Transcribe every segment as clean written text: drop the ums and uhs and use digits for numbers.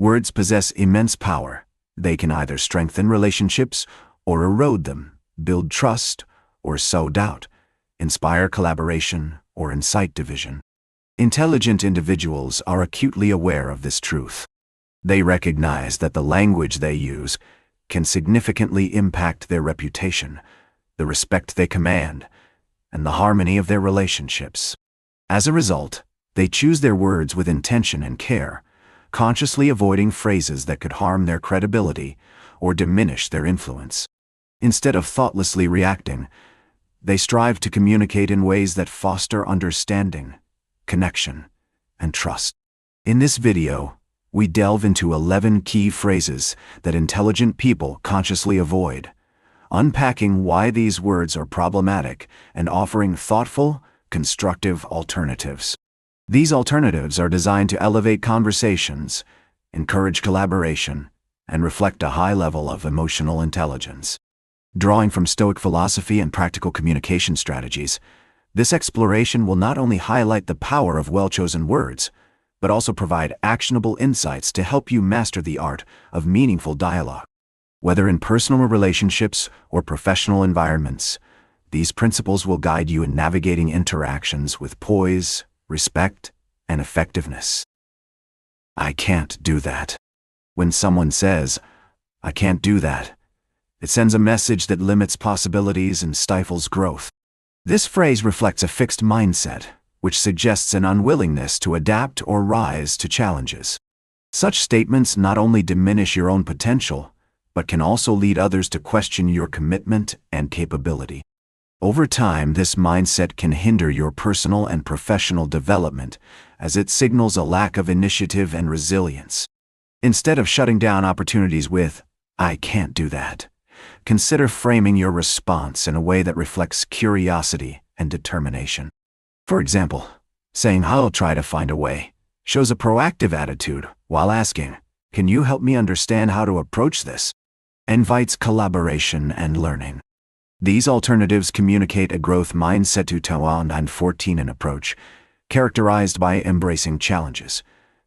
Words possess immense power. They can either strengthen relationships or erode them, build trust or sow doubt, inspire collaboration or incite division. Intelligent individuals are acutely aware of this truth. They recognize that the language they use can significantly impact their reputation, the respect they command, and the harmony of their relationships. As a result, they choose their words with intention and care, consciously avoiding phrases that could harm their credibility or diminish their influence. Instead of thoughtlessly reacting, they strive to communicate in ways that foster understanding, connection, and trust. In this video, we delve into 11 key phrases that intelligent people consciously avoid, unpacking why these words are problematic and offering thoughtful, constructive alternatives. These alternatives are designed to elevate conversations, encourage collaboration, and reflect a high level of emotional intelligence. Drawing from Stoic philosophy and practical communication strategies, this exploration will not only highlight the power of well-chosen words, but also provide actionable insights to help you master the art of meaningful dialogue. Whether in personal relationships or professional environments, these principles will guide you in navigating interactions with poise, respect, and effectiveness. I can't do that. When someone says, "I can't do that," it sends a message that limits possibilities and stifles growth. This phrase reflects a fixed mindset, which suggests an unwillingness to adapt or rise to challenges. Such statements not only diminish your own potential, but can also lead others to question your commitment and capability. Over time, this mindset can hinder your personal and professional development, as it signals a lack of initiative and resilience. Instead of shutting down opportunities with, "I can't do that," consider framing your response in a way that reflects curiosity and determination. For example, saying, "I'll try to find a way," shows a proactive attitude, while asking, "Can you help me understand how to approach this?" invites collaboration and learning. These alternatives communicate a growth mindset to 2014 an approach characterized by embracing challenges,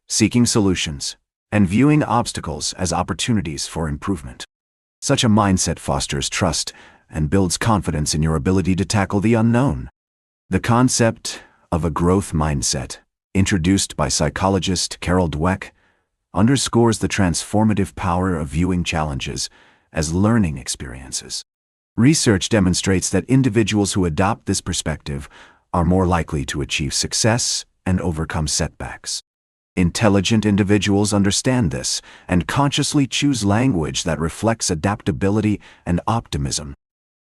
seeking solutions, and viewing obstacles as opportunities for improvement. Such a mindset fosters trust and builds confidence in your ability to tackle the unknown. The concept of a growth mindset, introduced by psychologist Carol Dweck, underscores the transformative power of viewing challenges as learning experiences. Research demonstrates that individuals who adopt this perspective are more likely to achieve success and overcome setbacks. Intelligent individuals understand this and consciously choose language that reflects adaptability and optimism.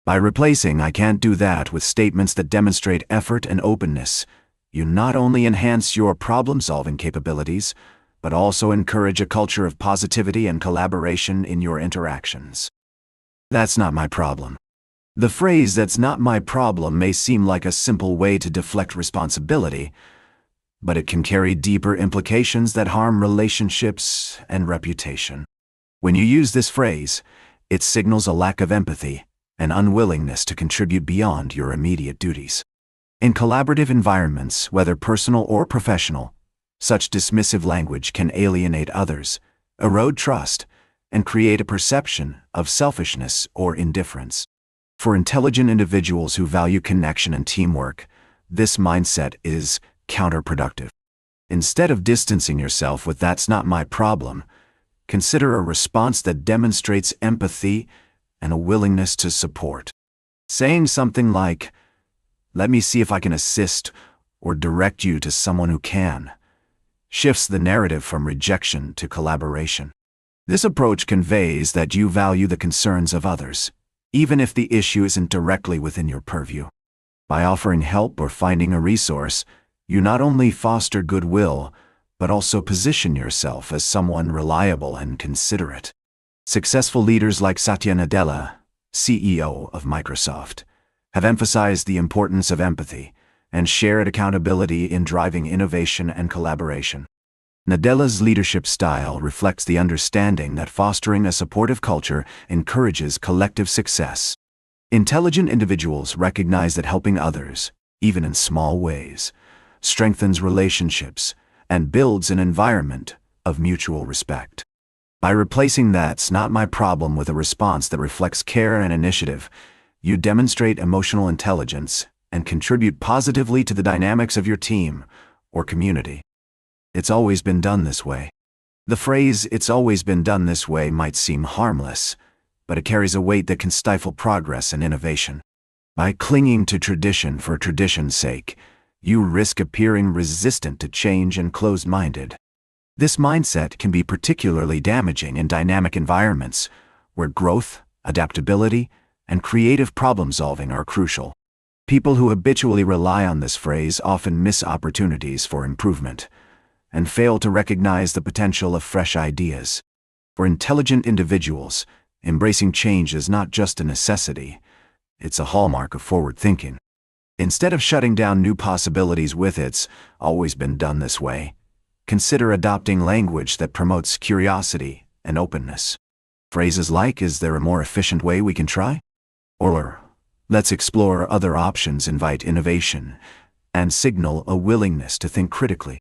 By replacing "I can't do that" with statements that demonstrate effort and openness, you not only enhance your problem-solving capabilities, but also encourage a culture of positivity and collaboration in your interactions. "That's not my problem." The phrase "that's not my problem" may seem like a simple way to deflect responsibility, but it can carry deeper implications that harm relationships and reputation. When you use this phrase, it signals a lack of empathy and unwillingness to contribute beyond your immediate duties. In collaborative environments, whether personal or professional, such dismissive language can alienate others, erode trust, and create a perception of selfishness or indifference. For intelligent individuals who value connection and teamwork, this mindset is counterproductive. Instead of distancing yourself with "that's not my problem," consider a response that demonstrates empathy and a willingness to support. Saying something like, "Let me see if I can assist," or "direct you to someone who can," shifts the narrative from rejection to collaboration. This approach conveys that you value the concerns of others, even if the issue isn't directly within your purview. By offering help or finding a resource, you not only foster goodwill, but also position yourself as someone reliable and considerate. Successful leaders like Satya Nadella, CEO of Microsoft, have emphasized the importance of empathy and shared accountability in driving innovation and collaboration. Nadella's leadership style reflects the understanding that fostering a supportive culture encourages collective success. Intelligent individuals recognize that helping others, even in small ways, strengthens relationships and builds an environment of mutual respect. By replacing "that's not my problem" with a response that reflects care and initiative, you demonstrate emotional intelligence and contribute positively to the dynamics of your team or community. It's always been done this way. The phrase "it's always been done this way" might seem harmless, but it carries a weight that can stifle progress and innovation. By clinging to tradition for tradition's sake, you risk appearing resistant to change and closed-minded. This mindset can be particularly damaging in dynamic environments where growth, adaptability, and creative problem-solving are crucial. People who habitually rely on this phrase often miss opportunities for improvement and fail to recognize the potential of fresh ideas. For intelligent individuals, embracing change is not just a necessity, it's a hallmark of forward thinking. Instead of shutting down new possibilities with "it's always been done this way," consider adopting language that promotes curiosity and openness. Phrases like "is there a more efficient way we can try?" or "let's explore other options" invite innovation and signal a willingness to think critically.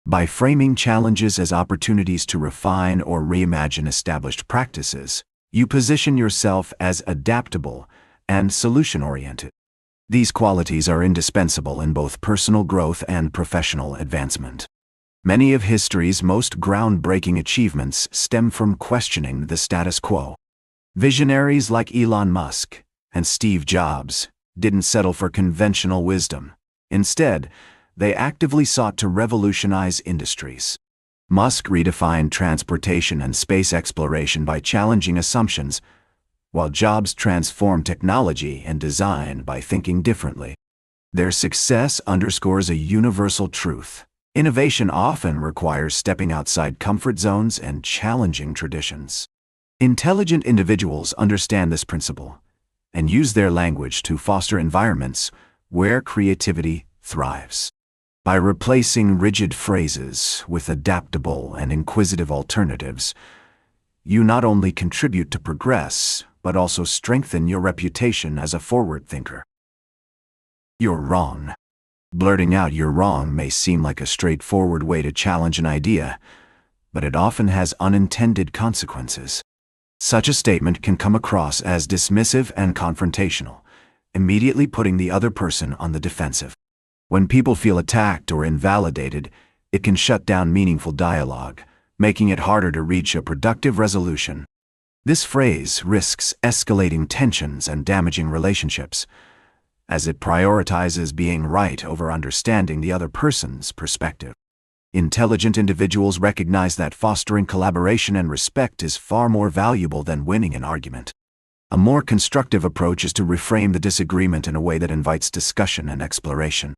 By framing challenges as opportunities to refine or reimagine established practices, you position yourself as adaptable and solution-oriented. These qualities are indispensable in both personal growth and professional advancement. Many of history's most groundbreaking achievements stem from questioning the status quo. Visionaries like Elon Musk and Steve Jobs didn't settle for conventional wisdom. Instead, they actively sought to revolutionize industries. Musk redefined transportation and space exploration by challenging assumptions, while Jobs transformed technology and design by thinking differently. Their success underscores a universal truth. Innovation often requires stepping outside comfort zones and challenging traditions. Intelligent individuals understand this principle and use their language to foster environments where creativity thrives. By replacing rigid phrases with adaptable and inquisitive alternatives, you not only contribute to progress, but also strengthen your reputation as a forward thinker. You're wrong. Blurting out "you're wrong" may seem like a straightforward way to challenge an idea, but it often has unintended consequences. Such a statement can come across as dismissive and confrontational, immediately putting the other person on the defensive. When people feel attacked or invalidated, it can shut down meaningful dialogue, making it harder to reach a productive resolution. This phrase risks escalating tensions and damaging relationships, as it prioritizes being right over understanding the other person's perspective. Intelligent individuals recognize that fostering collaboration and respect is far more valuable than winning an argument. A more constructive approach is to reframe the disagreement in a way that invites discussion and exploration.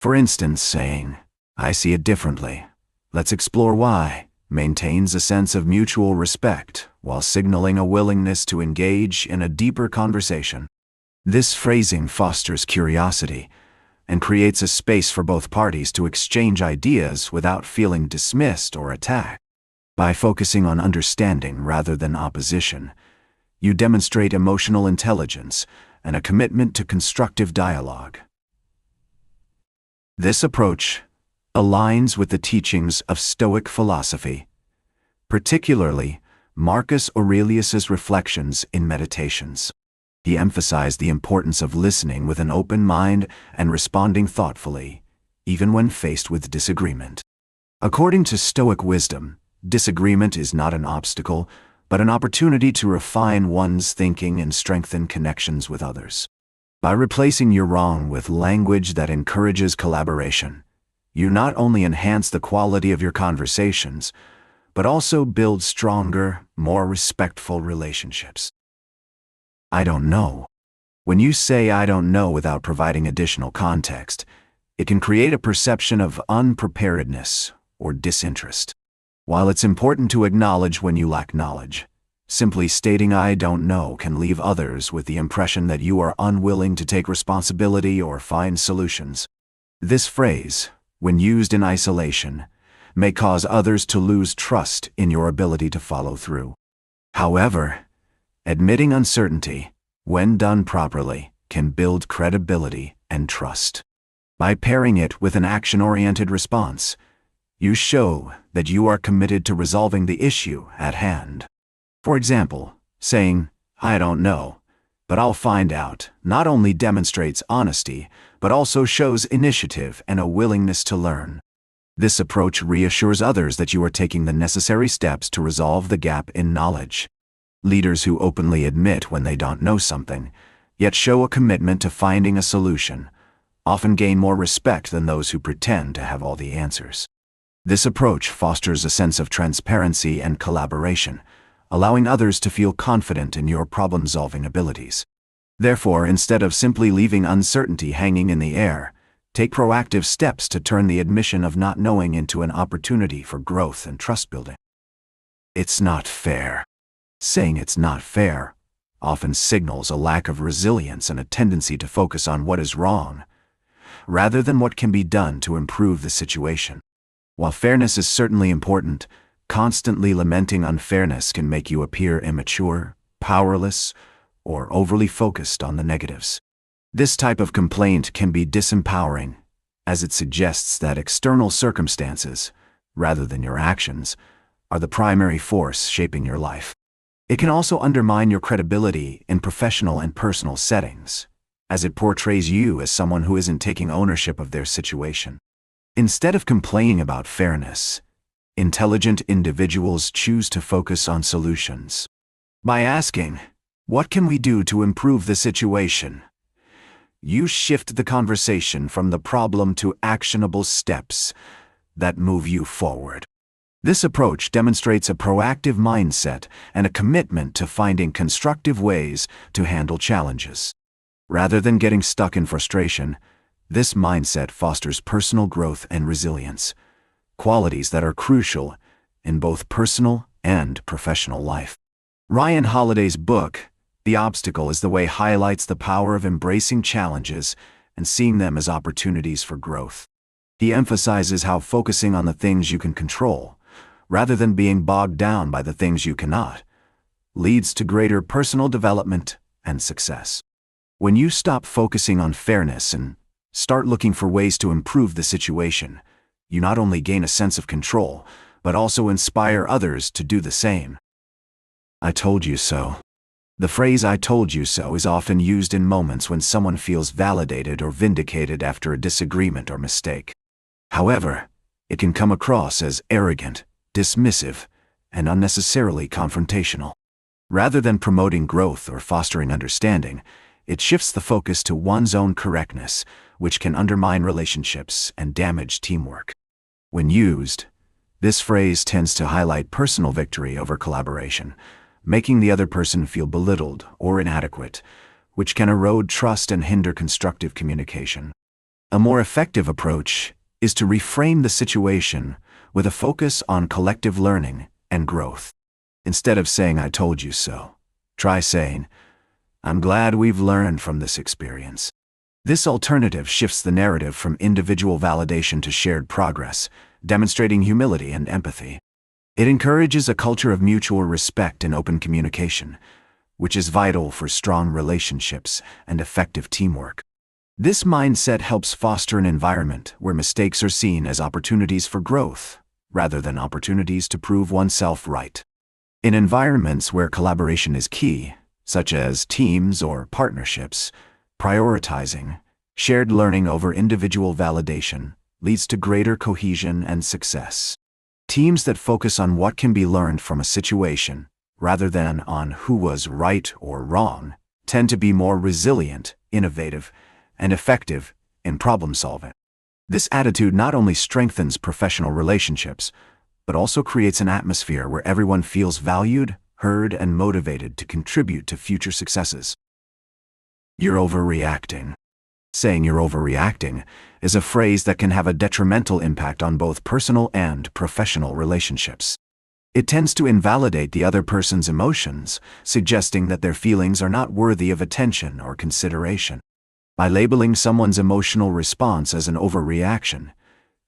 For instance, saying, "I see it differently. Let's explore why," maintains a sense of mutual respect while signaling a willingness to engage in a deeper conversation. This phrasing fosters curiosity and creates a space for both parties to exchange ideas without feeling dismissed or attacked. By focusing on understanding rather than opposition, you demonstrate emotional intelligence and a commitment to constructive dialogue. This approach aligns with the teachings of Stoic philosophy, particularly Marcus Aurelius's reflections in Meditations. He emphasized the importance of listening with an open mind and responding thoughtfully, even when faced with disagreement. According to Stoic wisdom, disagreement is not an obstacle, but an opportunity to refine one's thinking and strengthen connections with others. By replacing "you're wrong" with language that encourages collaboration, you not only enhance the quality of your conversations, but also build stronger, more respectful relationships. I don't know. When you say "I don't know" without providing additional context, it can create a perception of unpreparedness or disinterest. While it's important to acknowledge when you lack knowledge, simply stating "I don't know" can leave others with the impression that you are unwilling to take responsibility or find solutions. This phrase, when used in isolation, may cause others to lose trust in your ability to follow through. However, admitting uncertainty, when done properly, can build credibility and trust. By pairing it with an action-oriented response, You show that you are committed to resolving the issue at hand. For example, saying, "I don't know, but I'll find out," not only demonstrates honesty, but also shows initiative and a willingness to learn. This approach reassures others that you are taking the necessary steps to resolve the gap in knowledge. Leaders who openly admit when they don't know something, yet show a commitment to finding a solution, often gain more respect than those who pretend to have all the answers. This approach fosters a sense of transparency and collaboration, allowing others to feel confident in your problem-solving abilities. Therefore, instead of simply leaving uncertainty hanging in the air, take proactive steps to turn the admission of not knowing into an opportunity for growth and trust building. It's not fair. Saying it's not fair often signals a lack of resilience and a tendency to focus on what is wrong, rather than what can be done to improve the situation. While fairness is certainly important, constantly lamenting unfairness can make you appear immature, powerless, or overly focused on the negatives. This type of complaint can be disempowering, as it suggests that external circumstances, rather than your actions, are the primary force shaping your life. It can also undermine your credibility in professional and personal settings, as it portrays you as someone who isn't taking ownership of their situation. Instead of complaining about fairness, intelligent individuals choose to focus on solutions. By asking, "What can we do to improve the situation?" you shift the conversation from the problem to actionable steps that move you forward. This approach demonstrates a proactive mindset and a commitment to finding constructive ways to handle challenges. Rather than getting stuck in frustration, this mindset fosters personal growth and resilience, qualities that are crucial in both personal and professional life. Ryan Holiday's book, The Obstacle is the Way, highlights the power of embracing challenges and seeing them as opportunities for growth. He emphasizes how focusing on the things you can control, rather than being bogged down by the things you cannot, leads to greater personal development and success. When you stop focusing on fairness and start looking for ways to improve the situation, you not only gain a sense of control, but also inspire others to do the same. I told you so. The phrase "I told you so" is often used in moments when someone feels validated or vindicated after a disagreement or mistake. However, it can come across as arrogant, dismissive, and unnecessarily confrontational. Rather than promoting growth or fostering understanding, it shifts the focus to one's own correctness, which can undermine relationships and damage teamwork. When used, this phrase tends to highlight personal victory over collaboration, making the other person feel belittled or inadequate, which can erode trust and hinder constructive communication. A more effective approach is to reframe the situation with a focus on collective learning and growth. Instead of saying "I told you so," try saying, "I'm glad we've learned from this experience." This alternative shifts the narrative from individual validation to shared progress, demonstrating humility and empathy. It encourages a culture of mutual respect and open communication, which is vital for strong relationships and effective teamwork. This mindset helps foster an environment where mistakes are seen as opportunities for growth, rather than opportunities to prove oneself right. In environments where collaboration is key, such as teams or partnerships, prioritizing shared learning over individual validation leads to greater cohesion and success. Teams that focus on what can be learned from a situation, rather than on who was right or wrong, tend to be more resilient, innovative, and effective in problem solving. This attitude not only strengthens professional relationships, but also creates an atmosphere where everyone feels valued, heard, and motivated to contribute to future successes. You're overreacting. Saying "you're overreacting" is a phrase that can have a detrimental impact on both personal and professional relationships. It tends to invalidate the other person's emotions, suggesting that their feelings are not worthy of attention or consideration. By labeling someone's emotional response as an overreaction,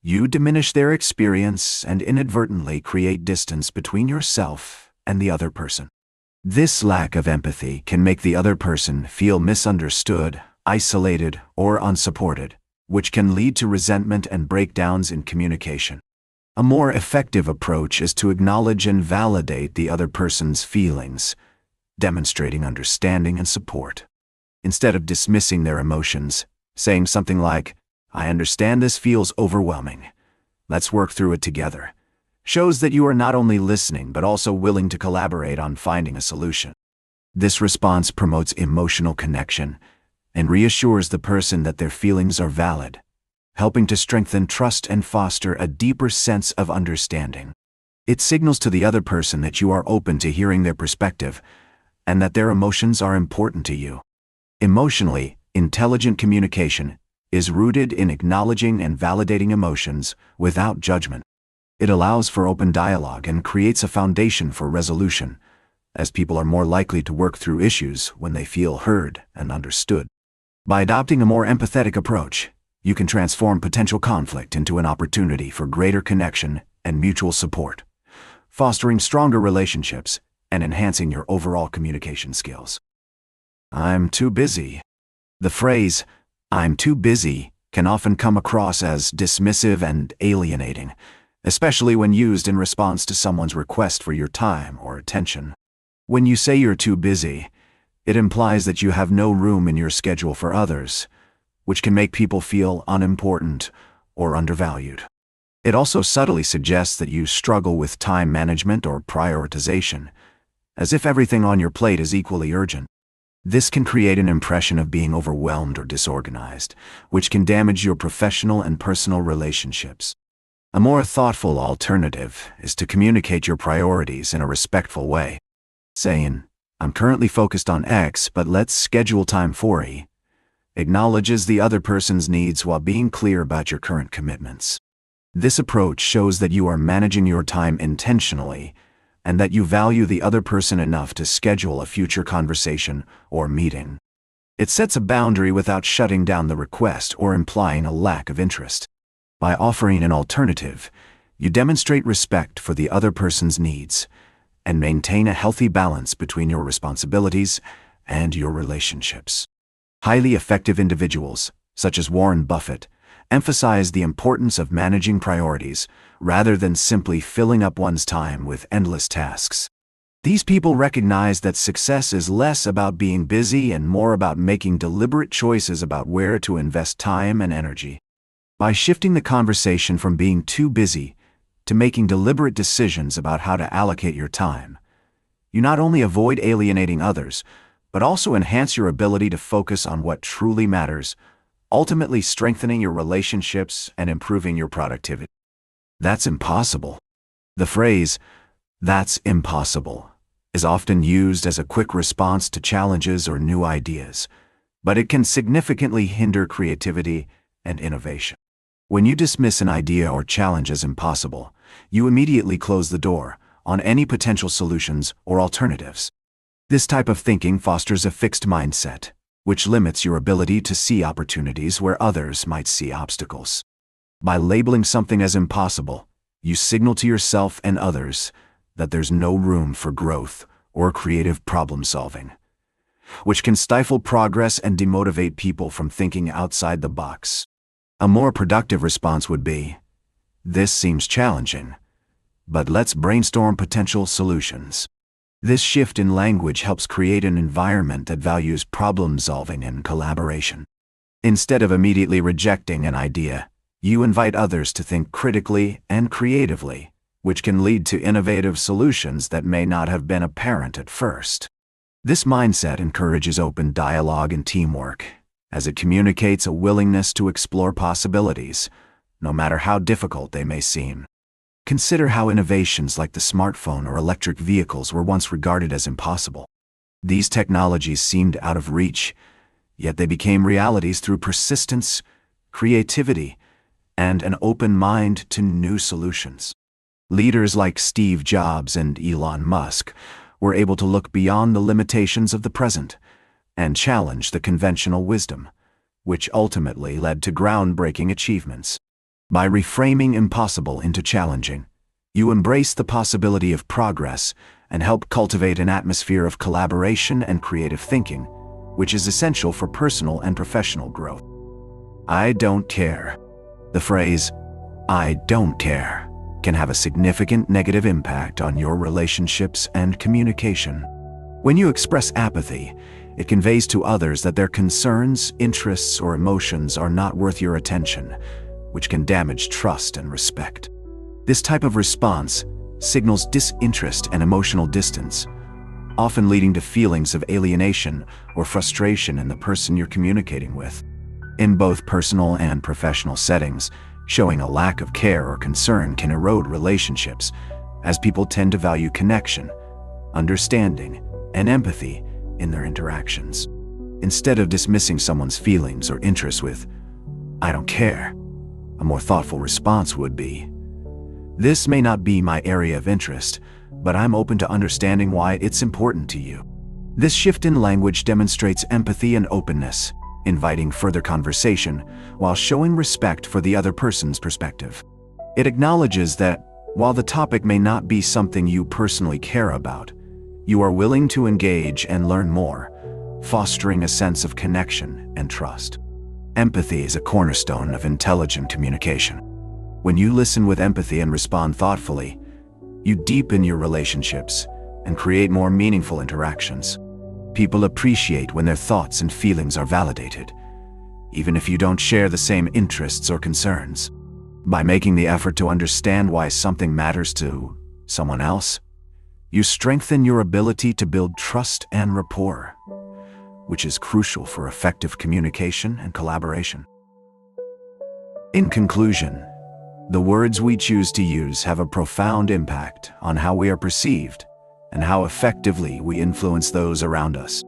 you diminish their experience and inadvertently create distance between yourself and the other person. This lack of empathy can make the other person feel misunderstood, isolated, or unsupported, which can lead to resentment and breakdowns in communication. A more effective approach is to acknowledge and validate the other person's feelings, demonstrating understanding and support. Instead of dismissing their emotions, saying something like, "I understand this feels overwhelming. Let's work through it together," shows that you are not only listening but also willing to collaborate on finding a solution. This response promotes emotional connection and reassures the person that their feelings are valid, helping to strengthen trust and foster a deeper sense of understanding. It signals to the other person that you are open to hearing their perspective and that their emotions are important to you. Emotionally intelligent communication is rooted in acknowledging and validating emotions without judgment. It allows for open dialogue and creates a foundation for resolution, as people are more likely to work through issues when they feel heard and understood. By adopting a more empathetic approach, you can transform potential conflict into an opportunity for greater connection and mutual support, fostering stronger relationships and enhancing your overall communication skills. "I'm too busy." The phrase, "I'm too busy," can often come across as dismissive and alienating, especially when used in response to someone's request for your time or attention. When you say you're too busy, it implies that you have no room in your schedule for others, which can make people feel unimportant or undervalued. It also subtly suggests that you struggle with time management or prioritization, as if everything on your plate is equally urgent. This can create an impression of being overwhelmed or disorganized, which can damage your professional and personal relationships. A more thoughtful alternative is to communicate your priorities in a respectful way. Saying, "I'm currently focused on X, but let's schedule time for Y," acknowledges the other person's needs while being clear about your current commitments. This approach shows that you are managing your time intentionally and that you value the other person enough to schedule a future conversation or meeting. It sets a boundary without shutting down the request or implying a lack of interest. By offering an alternative, you demonstrate respect for the other person's needs and maintain a healthy balance between your responsibilities and your relationships. Highly effective individuals, such as Warren Buffett, emphasize the importance of managing priorities rather than simply filling up one's time with endless tasks. These people recognize that success is less about being busy and more about making deliberate choices about where to invest time and energy. By shifting the conversation from being too busy to making deliberate decisions about how to allocate your time, you not only avoid alienating others, but also enhance your ability to focus on what truly matters, ultimately strengthening your relationships and improving your productivity. That's impossible. The phrase, "That's impossible," is often used as a quick response to challenges or new ideas, but it can significantly hinder creativity and innovation. When you dismiss an idea or challenge as impossible, you immediately close the door on any potential solutions or alternatives. This type of thinking fosters a fixed mindset, which limits your ability to see opportunities where others might see obstacles. By labeling something as impossible, you signal to yourself and others that there's no room for growth or creative problem solving, which can stifle progress and demotivate people from thinking outside the box. A more productive response would be, "This seems challenging, but let's brainstorm potential solutions." This shift in language helps create an environment that values problem solving and collaboration. Instead of immediately rejecting an idea, you invite others to think critically and creatively, which can lead to innovative solutions that may not have been apparent at first. This mindset encourages open dialogue and teamwork, as it communicates a willingness to explore possibilities, no matter how difficult they may seem. Consider how innovations like the smartphone or electric vehicles were once regarded as impossible. These technologies seemed out of reach, yet they became realities through persistence, creativity, and an open mind to new solutions. Leaders like Steve Jobs and Elon Musk were able to look beyond the limitations of the present and challenge the conventional wisdom, which ultimately led to groundbreaking achievements. By reframing impossible into challenging, you embrace the possibility of progress and help cultivate an atmosphere of collaboration and creative thinking, which is essential for personal and professional growth. "I don't care." The phrase, "I don't care," can have a significant negative impact on your relationships and communication. When you express apathy, it conveys to others that their concerns, interests, or emotions are not worth your attention, which can damage trust and respect. This type of response signals disinterest and emotional distance, often leading to feelings of alienation or frustration in the person you're communicating with. In both personal and professional settings, showing a lack of care or concern can erode relationships, as people tend to value connection, understanding, and empathy in their interactions. Instead of dismissing someone's feelings or interests with, "I don't care," a more thoughtful response would be, "This may not be my area of interest, but I'm open to understanding why it's important to you." This shift in language demonstrates empathy and openness, inviting further conversation while showing respect for the other person's perspective. It acknowledges that, while the topic may not be something you personally care about, you are willing to engage and learn more, fostering a sense of connection and trust. Empathy is a cornerstone of intelligent communication. When you listen with empathy and respond thoughtfully, you deepen your relationships and create more meaningful interactions. People appreciate when their thoughts and feelings are validated, even if you don't share the same interests or concerns. By making the effort to understand why something matters to someone else, you strengthen your ability to build trust and rapport, which is crucial for effective communication and collaboration. In conclusion, the words we choose to use have a profound impact on how we are perceived and how effectively we influence those around us.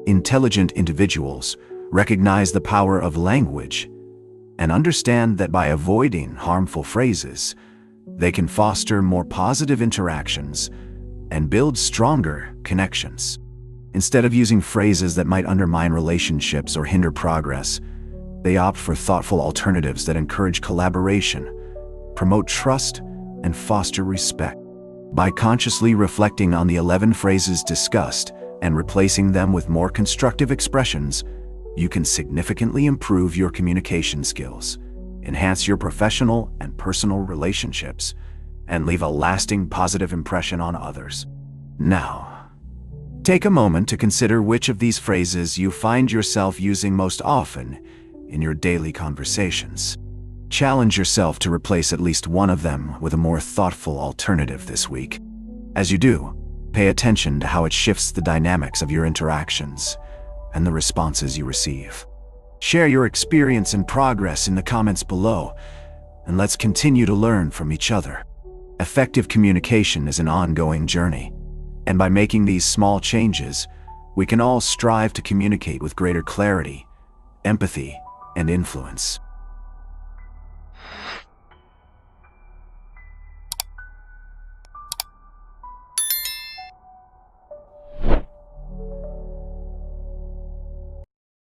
Intelligent individuals recognize the power of language and understand that by avoiding harmful phrases, they can foster more positive interactions and build stronger connections. Instead of using phrases that might undermine relationships or hinder progress, they opt for thoughtful alternatives that encourage collaboration, promote trust, and foster respect. By consciously reflecting on the 11 phrases discussed and replacing them with more constructive expressions, you can significantly improve your communication skills, enhance your professional and personal relationships, and leave a lasting positive impression on others. Now, take a moment to consider which of these phrases you find yourself using most often in your daily conversations. Challenge yourself to replace at least one of them with a more thoughtful alternative this week. As you do, pay attention to how it shifts the dynamics of your interactions and the responses you receive. Share your experience and progress in the comments below, and let's continue to learn from each other. Effective communication is an ongoing journey, and by making these small changes, we can all strive to communicate with greater clarity, empathy, and influence.